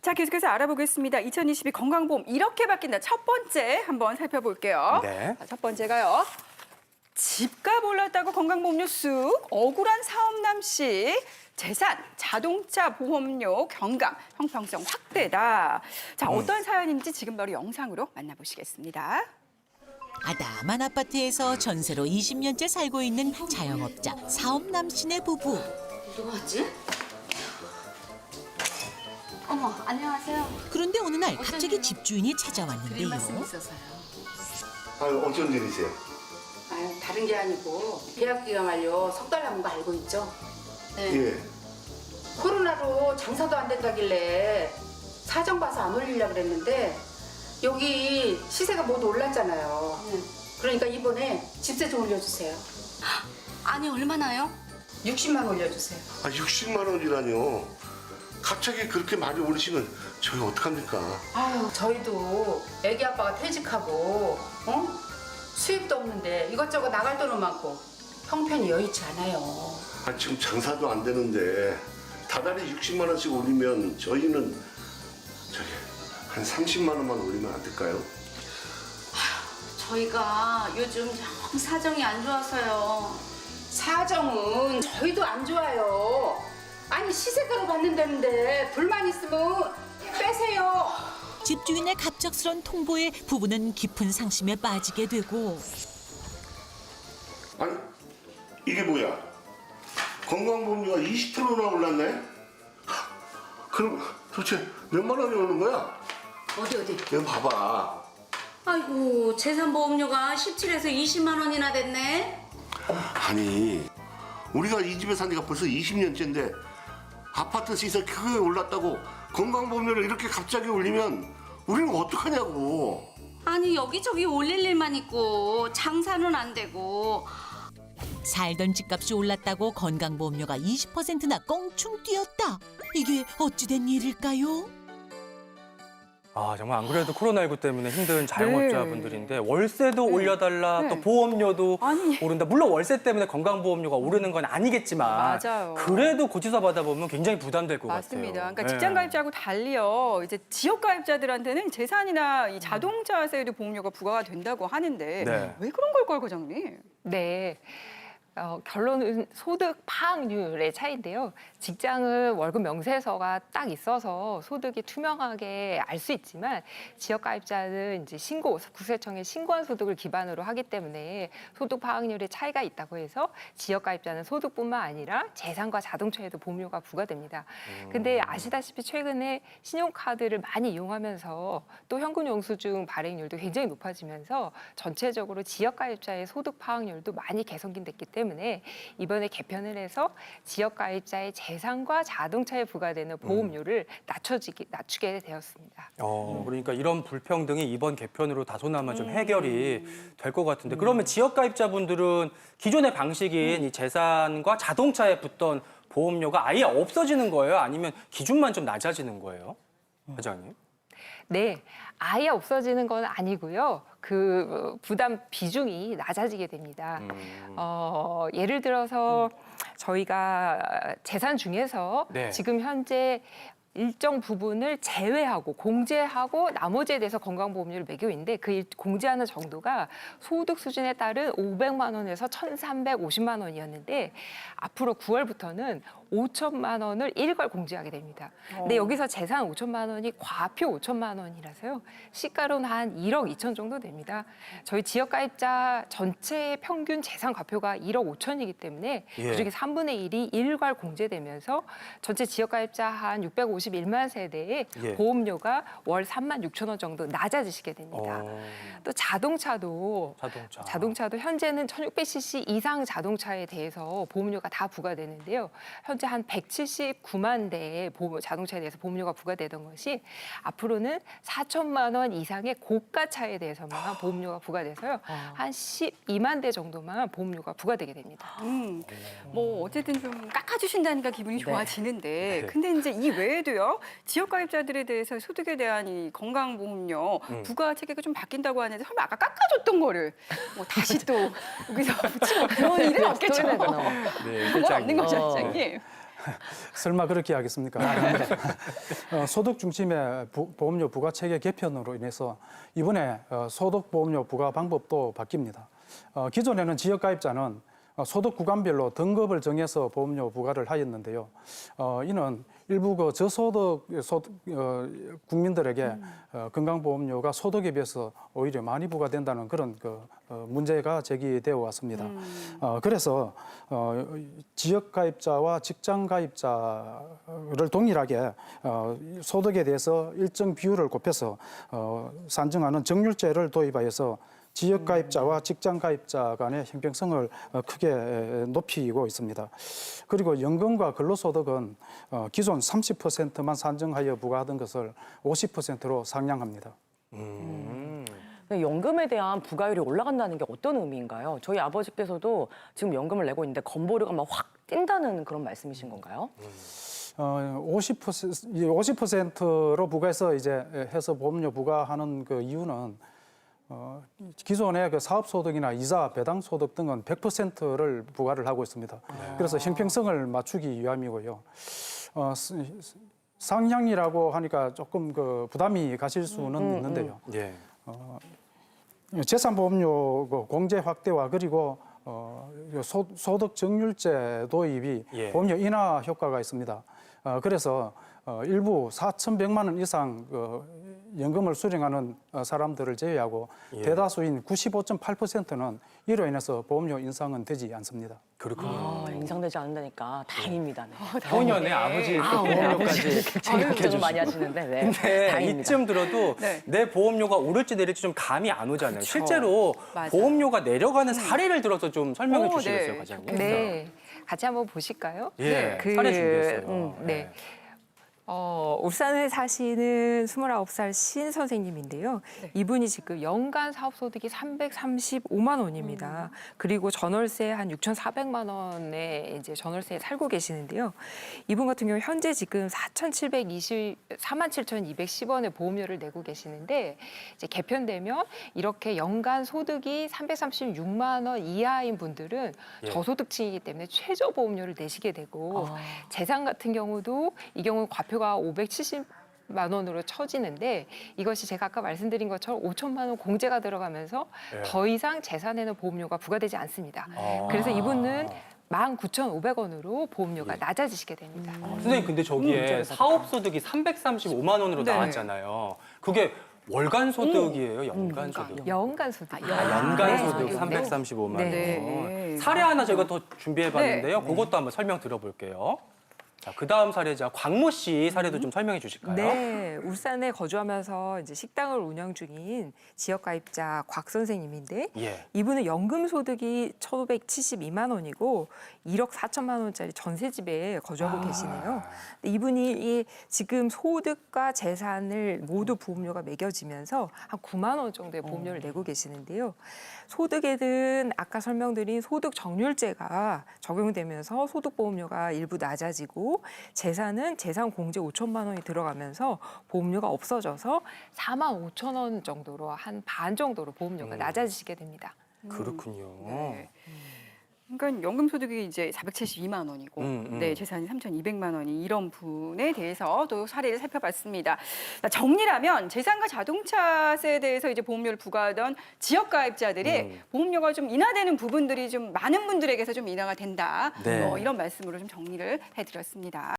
자, 계속해서 알아보겠습니다. 2022 건강보험 이렇게 바뀐다. 첫 번째 한번 살펴볼게요. 네. 자, 첫 번째가요. 집값 올랐다고 건강보험료 쑥, 억울한 사업남 씨, 재산, 자동차 보험료 경감, 형평성 확대다. 자, 어떤 사연인지 지금 바로 영상으로 만나보시겠습니다. 아담한 아파트에서 전세로 20년째 살고 있는 자영업자 사업남 씨네 부부. 누구지? 어머, 안녕하세요. 그런데 어느 날 갑자기 일이요? 집주인이 드릴 찾아왔는데요. 말씀 있어서요. 아유, 어쩐 일이세요? 아유, 다른 게 아니고 계약기가 만료 석 달 남은 거 알고 있죠? 네. 예. 코로나로 장사도 안 된다길래 사정 봐서 안 올리려고 그랬는데 여기 시세가 모두 올랐잖아요. 그러니까 이번에 집세 좀 올려주세요. 아니 얼마나요? 60만 올려주세요. 아, 60만 원이라뇨. 갑자기 그렇게 많이 오르시면 저희 어떡합니까? 아유, 저희도 애기 아빠가 퇴직하고 수입도 없는데 이것저것 나갈 돈은 많고 형편이 여의치 않아요. 아, 지금 장사도 안 되는데 다달이 60만 원씩 올리면 저희는 저기 한 30만 원만 올리면 안 될까요? 저희가 요즘 영 사정이 안 좋아서요. 사정은 저희도 안 좋아요. 아니 시세가로 받는다는데 불만 있으면 빼세요. 집주인의 갑작스런 통보에 부부는 깊은 상심에 빠지게 되고 아니, 이게 뭐야? 건강보험료가 20%나 올랐네? 그럼 도대체 몇만 원이 오는 거야? 어디? 이거 봐봐. 아이고 재산보험료가 17에서 20만 원이나 됐네. 아니, 우리가 이 집에 산 지가 벌써 20년째인데 아파트 시세 크게 올랐다고 건강보험료를 이렇게 갑자기 올리면 우리는 어떡하냐고. 아니 여기저기 올릴 일만 있고 장사는 안 되고. 살던 집값이 올랐다고 건강보험료가 20%나 껑충 뛰었다. 이게 어찌된 일일까요? 아, 정말 안 그래도 코로나19 때문에 힘든 자영업자분들인데 월세도 올려달라, 네. 또 보험료도 아니. 오른다. 물론 월세 때문에 건강보험료가 오르는 건 아니겠지만 맞아요. 그래도 고지서 받아보면 굉장히 부담될 것 맞습니다. 같아요. 그러니까 네. 직장 가입자하고 달리요. 이제 지역 가입자들한테는 재산이나 이 자동차세에도 보험료가 부과가 된다고 하는데 네. 왜 그런 걸까요, 과장님? 네. 결론은 소득 파악률의 차이인데요. 직장은 월급 명세서가 딱 있어서 소득이 투명하게 알 수 있지만 지역 가입자는 이제 국세청에 신고한 소득을 기반으로 하기 때문에 소득 파악률의 차이가 있다고 해서 지역 가입자는 소득뿐만 아니라 재산과 자동차에도 보험료가 부과됩니다. 근데 아시다시피 최근에 신용카드를 많이 이용하면서 또 현금 영수증 발행률도 굉장히 높아지면서 전체적으로 지역 가입자의 소득 파악률도 많이 개선됐기 때문에 이번에 개편을 해서 지역 가입자의 재산과 자동차에 부과되는 보험료를 낮추게 되었습니다. 그러니까 이런 불평등이 이번 개편으로 다소나마 좀 해결이 될 것 같은데 그러면 지역 가입자분들은 기존의 방식인 이 재산과 자동차에 붙던 보험료가 아예 없어지는 거예요? 아니면 기준만 좀 낮아지는 거예요? 과장님? 네, 아예 없어지는 건 아니고요. 그 부담 비중이 낮아지게 됩니다. 예를 들어서 저희가 재산 중에서 네. 지금 현재 일정 부분을 제외하고 공제하고 나머지에 대해서 건강보험료를 매기고 있는데 그 공제하는 정도가 소득 수준에 따른 500만 원에서 1,350만 원이었는데 앞으로 9월부터는 5천만 원을 일괄 공제하게 됩니다. 근데 여기서 재산 5천만 원이 과표 5천만 원이라서요. 시가로는 한 1억 2천 정도 됩니다. 저희 지역 가입자 전체 평균 재산 과표가 1억 5천이기 때문에 예. 그중에 3분의 1이 일괄 공제되면서 전체 지역 가입자 한 651만 세대의 예. 보험료가 월 3만 6천 원 정도 낮아지시게 됩니다. 또 자동차도 현재는 1600cc 이상 자동차에 대해서 보험료가 다 부과되는데요. 현재 한 179만 대의 자동차에 대해서 보험료가 부과되던 것이 앞으로는 4천만 원 이상의 고가차에 대해서만 보험료가 부과돼서요. 한 12만 대 정도만 보험료가 부과되게 됩니다. 뭐 어쨌든 좀 깎아주신다니까 기분이 좋아지는데 근데 이제 이 외에도요. 지역 가입자들에 대해서 소득에 대한 이 건강보험료 부과 체계가 좀 바뀐다고 하는데 설마 아까 깎아줬던 거를 뭐 다시 또 여기서 붙이고 그런 일은 없겠죠. 네, 그건 실장님. 없는 거죠, 실장님. 설마 그렇게 하겠습니까? 소득 중심의 보험료 부과 체계 개편으로 인해서 이번에 소득 보험료 부과 방법도 바뀝니다. 기존에는 지역 가입자는 소득 구간별로 등급을 정해서 보험료 부과를 하였는데요. 이는 일부 그 저소득 국민들에게 건강보험료가 소득에 비해서 오히려 많이 부과된다는 그런 문제가 제기되어 왔습니다. 그래서 지역 가입자와 직장 가입자를 동일하게 소득에 대해서 일정 비율을 곱해서 산정하는 정률제를 도입하여서 지역 가입자와 직장 가입자 간의 형평성을 크게 높이고 있습니다. 그리고 연금과 근로소득은 기존 30%만 산정하여 부과하던 것을 50%로 상향합니다. 연금에 대한 부과율이 올라간다는 게 어떤 의미인가요? 저희 아버지께서도 지금 연금을 내고 있는데 건보료가 막 확 뛴다는 그런 말씀이신 건가요? 50%로 부과해서 이제 해서 보험료 부과하는 그 이유는 기존의 그 사업소득이나 이자, 배당소득 등은 100%를 부과를 하고 있습니다. 그래서 형평성을 맞추기 위함이고요. 상향이라고 하니까 조금 그 부담이 가실 수는 있는데요. 예. 재산보험료 공제 확대와 그리고 소득 정률제 도입이 예. 보험료 인하 효과가 있습니다. 그래서 일부 4,100만 원 이상 연금을 수령하는 사람들을 제외하고 예. 대다수인 95.8%는 이로 인해서 보험료 인상은 되지 않습니다. 그렇군요. 인상되지 않는다니까 다행입니다. 네. 소년의 아버지 보험료까지 굉장히 걱정을 많이 하시는데 네. 근데 다행입니다. 이쯤 들어도 네. 내 보험료가 오를지 내릴지 좀 감이 안 오잖아요. 그쵸. 실제로 맞아요. 보험료가 내려가는 사례를 들어서 좀 설명해 오, 주시겠어요, 네. 과장님? 네, 같이 한번 보실까요? 예, 그, 사례 준비했어요. 네. 울산에 사시는 29살 신 선생님인데요. 이분이 지금 연간 사업소득이 335만 원입니다. 그리고 전월세 한 6,400만 원에 이제 전월세에 살고 계시는데요. 이분 같은 경우 현재 지금 47,210원의 보험료를 내고 계시는데 이제 개편되면 이렇게 연간 소득이 336만 원 이하인 분들은 예. 저소득층이기 때문에 최저 보험료를 내시게 되고 재산 같은 경우도 이 경우 과표가 570만 원으로 쳐지는데 이것이 제가 아까 말씀드린 것처럼 5천만 원 공제가 들어가면서 예. 더 이상 재산에는 보험료가 부과되지 않습니다. 아. 그래서 이분은 19,500원으로 보험료가 예. 낮아지시게 됩니다. 선생님, 근데 저기에 사업소득이 335만 원으로 네. 나왔잖아요. 그게 월간 소득이에요? 연간 소득? 연간 소득. 연간 네. 소득 네. 335만 원. 네. 사례 하나 저희가 더 준비해 봤는데요. 그것도 한번 설명 들어볼게요. 자, 그다음 사례자 광모 씨 사례도 좀 설명해 주실까요? 네, 울산에 거주하면서 이제 식당을 운영 중인 지역 가입자 곽 선생님인데 예. 이분은 연금 소득이 1,572만 원이고 1억 4천만 원짜리 전세집에 거주하고 계시네요. 근데 이분이 이 지금 소득과 재산을 모두 보험료가 매겨지면서 한 9만 원 정도의 보험료를 내고 계시는데요. 소득에는 아까 설명드린 소득 정률제가 적용되면서 소득 보험료가 일부 낮아지고 재산은 재산 공제 5천만 원이 들어가면서 보험료가 없어져서 4만 5천 원 정도로 한 반 정도로 보험료가 낮아지게 됩니다. 그렇군요. 네. 그러니까 연금 소득이 이제 472만 원이고 네, 재산이 3,200만 원이 이런 분에 대해서 또 사례를 살펴봤습니다. 자, 정리라면 재산과 자동차세에 대해서 이제 보험료를 부과하던 지역 가입자들이 보험료가 좀 인하되는 부분들이 좀 많은 분들에게서 좀 인하가 된다. 네. 이런 말씀으로 좀 정리를 해드렸습니다.